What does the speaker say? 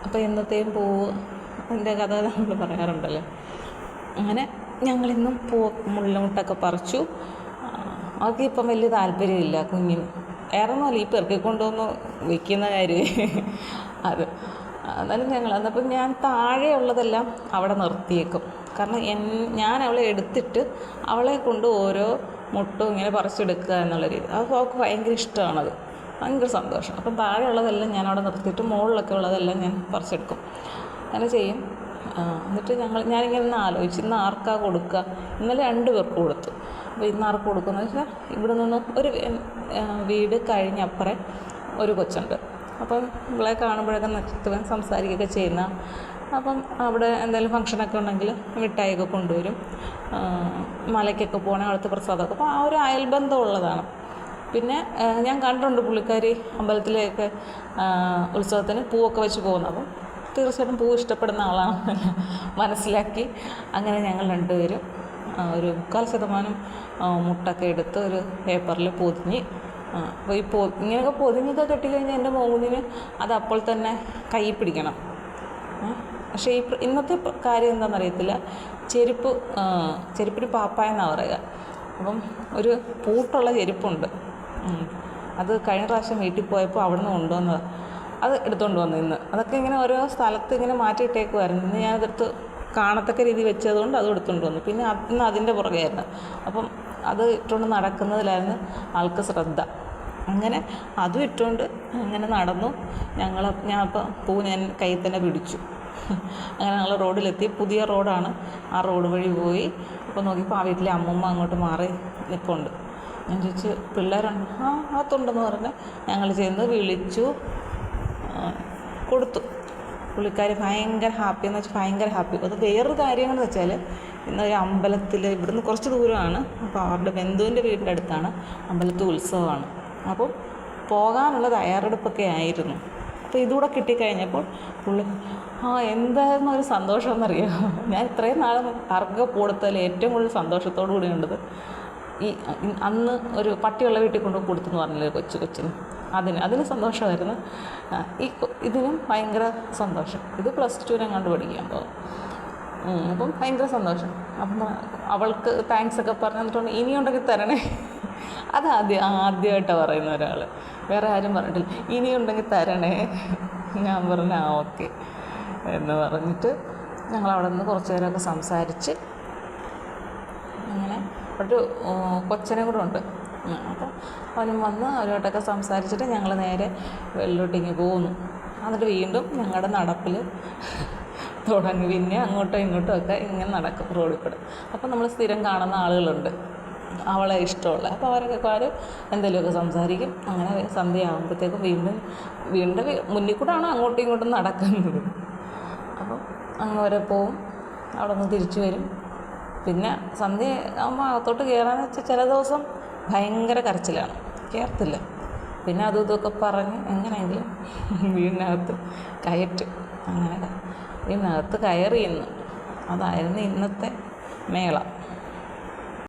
അപ്പോൾ എന്നത്തെയും പൂവ് അതിൻ്റെ കഥ നമ്മൾ പറയാറുണ്ടല്ലോ. അങ്ങനെ ഞങ്ങളിന്നും മുള്ളമുട്ടൊക്കെ പറിച്ചു. അവർക്ക് ഇപ്പം വലിയ താല്പര്യമില്ല കുഞ്ഞിന്. വേറൊന്നുമല്ല, ഈ പെറുക്കി കൊണ്ടുവന്ന് വയ്ക്കുന്ന കാര്യം അത്. എന്നാലും എന്നപ്പം ഞാൻ താഴെയുള്ളതെല്ലാം അവിടെ നിർത്തിയേക്കും. കാരണം ഞാൻ അവളെ എടുത്തിട്ട് അവളെ കൊണ്ട് ഓരോ മുട്ടും ഇങ്ങനെ പറിച്ചെടുക്കുക എന്നുള്ള രീതി. അപ്പോൾ അവൾക്ക് ഭയങ്കര ഇഷ്ടമാണത്, ഭയങ്കര സന്തോഷം. അപ്പം താഴെയുള്ളതെല്ലാം ഞാൻ അവിടെ നിർത്തിയിട്ട് മുകളിലൊക്കെ ഉള്ളതെല്ലാം ഞാൻ പറിച്ചെടുക്കും. അങ്ങനെ ചെയ്യും. എന്നിട്ട് ഞാനിങ്ങനെ ഒന്ന് ആലോചിച്ച് ഇന്ന് ആർക്കാ കൊടുക്കുക. ഇന്നലെ 2 പേർക്ക് കൊടുത്തു. അപ്പോൾ ഇന്ന് ആർക്ക് കൊടുക്കുന്നത് വെച്ചാൽ ഇവിടെ നിന്ന് ഒരു വീട് കഴിഞ്ഞപ്പുറം ഒരു കൊച്ചുണ്ട്. അപ്പം ഇവളെ കാണുമ്പോഴൊക്കെ നൃത്തം സംസാരിക്കുകയൊക്കെ ചെയ്യുന്ന. അപ്പം അവിടെ എന്തെങ്കിലും ഫംഗ്ഷനൊക്കെ ഉണ്ടെങ്കിൽ മിഠായിയൊക്കെ കൊണ്ടുവരും. മലയ്ക്കൊക്കെ പോകണേ അവിടുത്തെ പ്രസാദമൊക്കെ. അപ്പോൾ ആ ഒരു അയൽബന്ധം ഉള്ളതാണ്. പിന്നെ ഞാൻ കണ്ടിട്ടുണ്ട് പുള്ളിക്കാരി അമ്പലത്തിലേക്ക് ഉത്സവത്തിന് പൂവൊക്കെ വെച്ച് പോകുന്നത്. അപ്പം തീർച്ചയായിട്ടും പൂ ഇഷ്ടപ്പെടുന്ന ആളാണ് മനസ്സിലാക്കി. അങ്ങനെ ഞങ്ങൾ 2 പേരും ഒരു 4% മുട്ടൊക്കെ എടുത്ത് ഒരു പേപ്പറിൽ പൊതിഞ്ഞ്. അപ്പോൾ ഇങ്ങനെയൊക്കെ പൊതിഞ്ഞൊക്കെ കെട്ടിക്കഴിഞ്ഞാൽ എൻ്റെ മോനിന് അത് അപ്പോൾ തന്നെ കൈ പിടിക്കണം. പക്ഷേ ഇന്നത്തെ കാര്യം എന്താണെന്നറിയത്തില്ല. ചെരുപ്പിന് പാപ്പായെന്നാണ് പറയുക. അപ്പം ഒരു പൂട്ടുള്ള ചെരുപ്പുണ്ട്. അത് കഴിഞ്ഞ പ്രാവശ്യം വീട്ടിൽ പോയപ്പോൾ അവിടെ നിന്ന് കൊണ്ടുവന്നതാണ്. അത് എടുത്തുകൊണ്ട് വന്നു ഇന്ന്. അതൊക്കെ ഇങ്ങനെ ഓരോ സ്ഥലത്ത് ഇങ്ങനെ മാറ്റിയിട്ടേക്കുമായിരുന്നു. ഇന്ന് ഞാനതെടുത്ത് കാണത്തക്ക രീതി വെച്ചതുകൊണ്ട് അത് എടുത്തുകൊണ്ട് വന്നു. പിന്നെ ഇന്ന് അതിൻ്റെ പുറകെയായിരുന്നു. അപ്പം അത് ഇട്ടുകൊണ്ട് നടക്കുന്നതിലായിരുന്നു ആൾക്ക് ശ്രദ്ധ. അങ്ങനെ അതും ഇട്ടുകൊണ്ട് അങ്ങനെ നടന്നു. ഞാൻ അപ്പോൾ ഞാൻ കയ്യിൽ തന്നെ പിടിച്ചു. അങ്ങനെ ഞങ്ങൾ റോഡിലെത്തി. പുതിയ റോഡാണ്. ആ റോഡ് വഴി പോയി. അപ്പോൾ നോക്കിയപ്പോൾ ആ വീട്ടിലെ അമ്മൂമ്മ അങ്ങോട്ട് മാറി നിൽപ്പുണ്ട്. ഞാൻ ചോദിച്ചു പിള്ളേരുണ്ട്. അകത്തുണ്ടെന്ന് പറഞ്ഞ് ഞങ്ങൾ ചെന്ന് വിളിച്ചു, കൊടുത്തു. പുള്ളിക്കാരി ഭയങ്കര ഹാപ്പി എന്ന് വെച്ചാൽ ഭയങ്കര ഹാപ്പി. അത് വേറൊരു കാര്യമെന്ന് വെച്ചാൽ ഇന്നൊരു അമ്പലത്തിൽ ഇവിടുന്ന് കുറച്ച് ദൂരമാണ്. അപ്പോൾ അവരുടെ ബന്ധുവിൻ്റെ വീടിൻ്റെ അടുത്താണ് അമ്പലത്തിൽ ഉത്സവമാണ്. അപ്പോൾ പോകാനുള്ള തയ്യാറെടുപ്പൊക്കെ ആയിരുന്നു. അപ്പോൾ ഇതുകൂടെ കിട്ടിക്കഴിഞ്ഞപ്പോൾ പുള്ളി എന്തായിരുന്നു ഒരു സന്തോഷം എന്നറിയാം. ഞാൻ ഇത്രയും നാളും ആർക്കൊക്കെ കൊടുത്തതിൽ ഏറ്റവും കൂടുതൽ സന്തോഷത്തോടു കൂടി ഉണ്ടത് അന്ന് ഒരു പട്ടിയുള്ള വീട്ടിൽ കൊണ്ട് കൊടുത്തെന്ന് പറഞ്ഞില്ലേ കൊച്ചിന്, അതിന് സന്തോഷമായിരുന്നു. ഇതിനും ഭയങ്കര സന്തോഷം. ഇത് +2 കണ്ട് പഠിക്കാൻ പോകും. അപ്പം ഭയങ്കര സന്തോഷം. അപ്പം അവൾക്ക് താങ്ക്സൊക്കെ പറഞ്ഞിട്ടുണ്ട്. ഇനിയുണ്ടെങ്കിൽ തരണേ. അത് ആദ്യമായിട്ടാണ് പറയുന്ന ഒരാൾ. വേറെ ആരും പറഞ്ഞിട്ടില്ല. ഇനിയുണ്ടെങ്കിൽ തരണേ. ഞാൻ പറഞ്ഞു ഓക്കെ എന്ന് പറഞ്ഞിട്ട് ഞങ്ങളവിടെ നിന്ന് കുറച്ച് നേരമൊക്കെ സംസാരിച്ച്. അങ്ങനെ ഒരു കൊച്ചനെ കൂടെ ഉണ്ട്. അപ്പോൾ അവനും വന്ന് അവരോട്ടൊക്കെ സംസാരിച്ചിട്ട് ഞങ്ങൾ നേരെ വെള്ളോട്ടിങ്ങ് പോകുന്നു. എന്നിട്ട് വീണ്ടും ഞങ്ങളുടെ നടപ്പിൽ തുടങ്ങി. പിന്നെ അങ്ങോട്ടും ഇങ്ങോട്ടും ഒക്കെ ഇങ്ങനെ നടക്കും റോഡിൽ കൂടെ. അപ്പോൾ നമ്മൾ സ്ഥിരം കാണുന്ന ആളുകളുണ്ട്, അവളെ ഇഷ്ടമുള്ള. അപ്പോൾ അവരൊക്കെ എന്തെങ്കിലുമൊക്കെ സംസാരിക്കും. അങ്ങനെ സന്ധ്യയാകുമ്പോഴത്തേക്കും വീണ്ടും മുന്നിൽ കൂടെയാണ് അങ്ങോട്ടും ഇങ്ങോട്ടും നടക്കുന്നത്. അപ്പം അങ്ങ് വരെ പോവും. അവിടെ നിന്ന് തിരിച്ചു വരും. പിന്നെ സന്ധ്യ ആകുമ്പോൾ അകത്തോട്ട് കയറാന്ന് വെച്ചാൽ ചില ദിവസം ഭയങ്കര കരച്ചിലാണ്, കയറത്തില്ല. പിന്നെ അതും ഇതൊക്കെ പറഞ്ഞ് എങ്ങനെയെങ്കിലും വീടിനകത്ത് കയറ്റും. അങ്ങനെ വീടിനകത്ത് കയറി. അതായിരുന്നു ഇന്നത്തെ മേള.